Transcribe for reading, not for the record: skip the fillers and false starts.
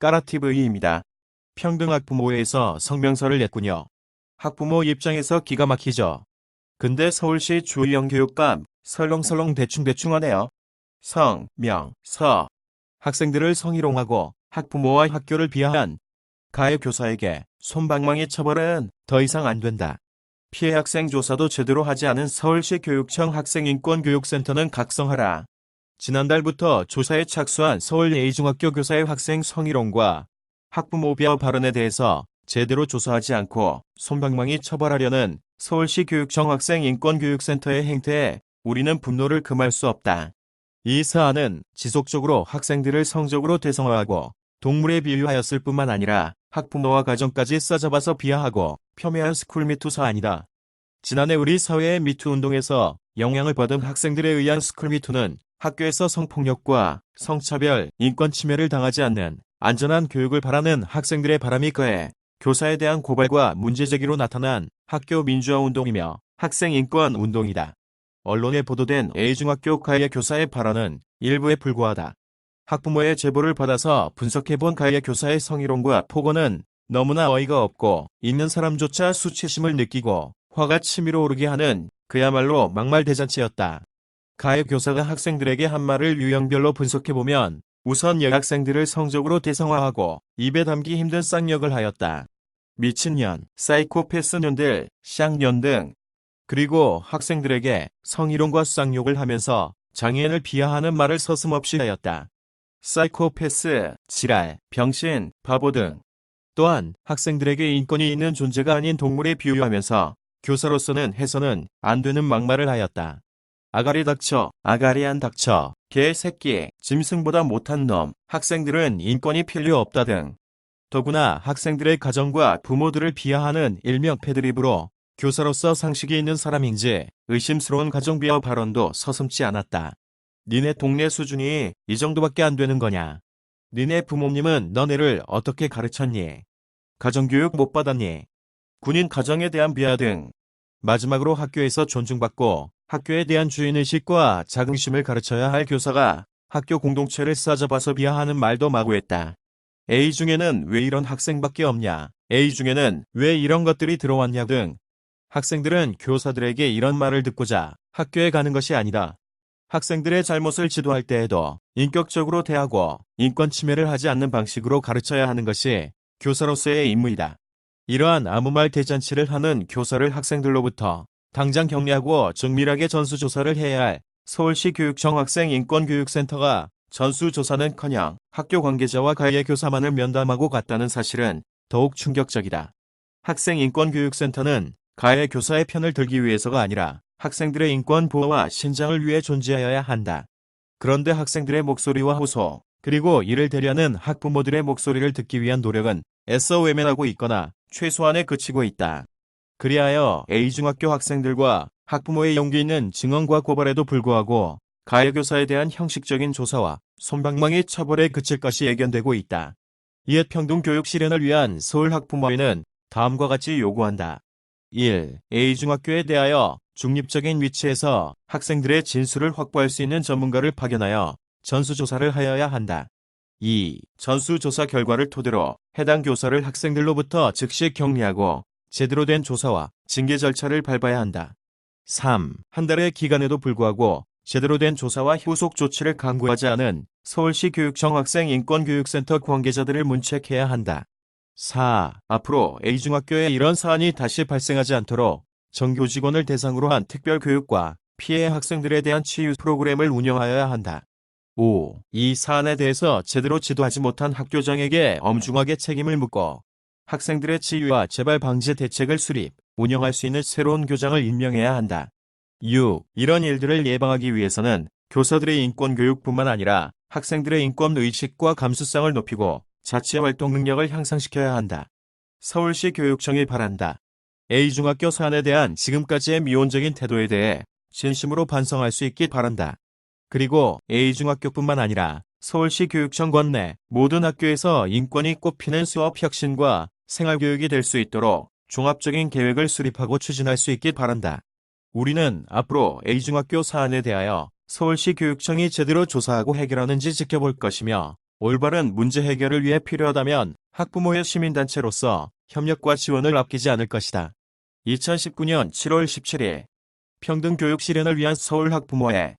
까라TV입니다. 평등학부모회에서 성명서를 냈군요. 학부모 입장에서 기가 막히죠. 근데 서울시 주의영 교육감 설렁설렁 대충대충 하네요. 성, 명, 서. 학생들을 성희롱하고 학부모와 학교를 비하한 가해 교사에게 솜방망이 처벌은 더 이상 안 된다. 피해 학생 조사도 제대로 하지 않은 서울시 교육청 학생인권교육센터는 각성하라. 지난달부터 조사에 착수한 서울 A중학교 교사의 학생 성희롱과 학부모 비하 발언에 대해서 제대로 조사하지 않고 솜방망이 처벌하려는 서울시 교육청 학생인권교육센터의 행태에 우리는 분노를 금할 수 없다. 이 사안은 지속적으로 학생들을 성적으로 대성화하고 동물에 비유하였을 뿐만 아니라 학부모와 가정까지 싸잡아서 비하하고 폄훼한 스쿨미투 사안이다. 지난해 우리 사회의 미투 운동에서 영향을 받은 학생들에 의한 스쿨미투는 학교에서 성폭력과 성차별, 인권침해를 당하지 않는 안전한 교육을 바라는 학생들의 바람이 거해 교사에 대한 고발과 문제제기로 나타난 학교 민주화 운동이며 학생 인권 운동이다. 언론에 보도된 A중학교 가해 교사의 발언은 일부에 불과하다. 학부모의 제보를 받아서 분석해본 가해 교사의 성희롱과 폭언은 너무나 어이가 없고 있는 사람조차 수치심을 느끼고 화가 치밀어 오르게 하는 그야말로 막말대잔치였다. 가해 교사가 학생들에게 한 말을 유형별로 분석해보면 우선 여학생들을 성적으로 대성화하고 입에 담기 힘든 쌍욕을 하였다. 미친년, 사이코패스년들, 쌍년 등. 그리고 학생들에게 성희롱과 쌍욕을 하면서 장애인을 비하하는 말을 서슴없이 하였다. 사이코패스, 지랄, 병신, 바보 등. 또한 학생들에게 인권이 있는 존재가 아닌 동물에 비유하면서 교사로서는 해서는 안 되는 막말을 하였다. 아가리 닥쳐, 아가리안 닥쳐, 개새끼, 짐승보다 못한 놈, 학생들은 인권이 필요 없다 등. 더구나 학생들의 가정과 부모들을 비하하는 일명 패드립으로 교사로서 상식이 있는 사람인지 의심스러운 가정 비하 발언도 서슴지 않았다. 니네 동네 수준이 이 정도밖에 안 되는 거냐? 니네 부모님은 너네를 어떻게 가르쳤니? 가정교육 못 받았니? 군인 가정에 대한 비하 등. 마지막으로 학교에서 존중받고 학교에 대한 주인의식과 자긍심을 가르쳐야 할 교사가 학교 공동체를 싸잡아서 비하하는 말도 마구 했다. A 중에는 왜 이런 학생밖에 없냐? A 중에는 왜 이런 것들이 들어왔냐 등. 학생들은 교사들에게 이런 말을 듣고자 학교에 가는 것이 아니다. 학생들의 잘못을 지도할 때에도 인격적으로 대하고 인권 침해를 하지 않는 방식으로 가르쳐야 하는 것이 교사로서의 임무이다. 이러한 아무 말 대잔치를 하는 교사를 학생들로부터 당장 격리하고 정밀하게 전수조사를 해야 할 서울시 교육청 학생인권교육센터가 전수조사는커녕 학교 관계자와 가해 교사만을 면담하고 갔다는 사실은 더욱 충격적이다. 학생인권교육센터는 가해 교사의 편을 들기 위해서가 아니라 학생들의 인권 보호와 신장을 위해 존재하여야 한다. 그런데 학생들의 목소리와 호소, 그리고 이를 대려하는 학부모들의 목소리를 듣기 위한 노력은 애써 외면하고 있거나 최소한에 그치고 있다. 그리하여 A중학교 학생들과 학부모의 용기 있는 증언과 고발에도 불구하고 가해 교사에 대한 형식적인 조사와 솜방망이 처벌에 그칠 것이 예견되고 있다. 이에 평등교육 실현을 위한 서울학부모회는 다음과 같이 요구한다. 1. A중학교에 대하여 중립적인 위치에서 학생들의 진술을 확보할 수 있는 전문가를 파견하여 전수조사를 하여야 한다. 2. 전수조사 결과를 토대로 해당 교사를 학생들로부터 즉시 격리하고 제대로 된 조사와 징계 절차를 밟아야 한다. 3. 한 달의 기간에도 불구하고 제대로 된 조사와 후속 조치를 강구하지 않은 서울시 교육청 학생인권교육센터 관계자들을 문책해야 한다. 4. 앞으로 A중학교에 이런 사안이 다시 발생하지 않도록 정교 직원을 대상으로 한 특별교육과 피해 학생들에 대한 치유 프로그램을 운영하여야 한다. 5. 이 사안에 대해서 제대로 지도하지 못한 학교장에게 엄중하게 책임을 묻고 학생들의 치유와 재발 방지 대책을 수립, 운영할 수 있는 새로운 교장을 임명해야 한다. 6. 이런 일들을 예방하기 위해서는 교사들의 인권교육뿐만 아니라 학생들의 인권의식과 감수성을 높이고 자치활동 능력을 향상시켜야 한다. 서울시 교육청이 바란다. A중학교 사안에 대한 지금까지의 미온적인 태도에 대해 진심으로 반성할 수 있기 바란다. 그리고 A중학교뿐만 아니라 서울시 교육청 관내 모든 학교에서 인권이 꼽히는 수업 혁신과 생활교육이 될 수 있도록 종합적인 계획을 수립하고 추진할 수 있기 바란다. 우리는 앞으로 A중학교 사안에 대하여 서울시 교육청이 제대로 조사하고 해결하는지 지켜볼 것이며 올바른 문제 해결을 위해 필요하다면 학부모의 시민단체로서 협력과 지원을 아끼지 않을 것이다. 2019년 7월 17일 평등교육 실현을 위한 서울 학부모회